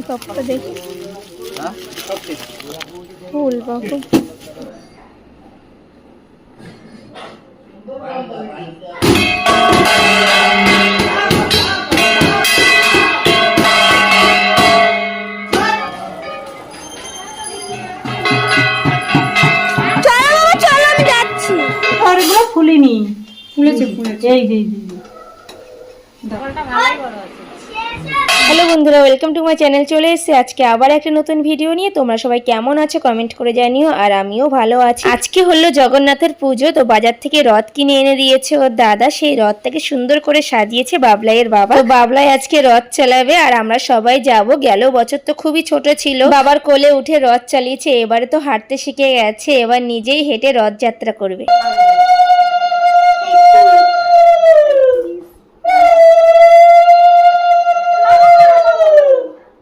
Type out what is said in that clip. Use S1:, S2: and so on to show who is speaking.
S1: টপটা দেখি ফুল বাবু।
S2: ফুলিনি,
S1: ফুলেছে ফুলেছে।
S2: এই যে
S1: হ্যালো বন্ধুরা, ওয়েলকাম টু মাই চ্যানেল। চলে এসেছি আজকে আবার একটা নতুন ভিডিও নিয়ে। তোমরা সবাই কেমন আছো কমেন্ট করে জানিও, আর আমিও ভালো আছি। আজকে হলো জগন্নাথের পুজো, তো বাজার থেকে রথ কিনে এনে দিয়েছে ওর দাদা। সেই রথটাকে সুন্দর করে সাজিয়েছে বাবলাইয়ের বাবা। তো বাবলাই আজকে রথ চালাবে আর আমরা সবাই যাব। গেল বছর তো খুবই ছোট ছিল, বাবার কোলে উঠে রথ চালিয়েছে। এবারে তো হাঁটতে শিখে গেছে, এবার নিজেই হেঁটে রথযাত্রা করবে।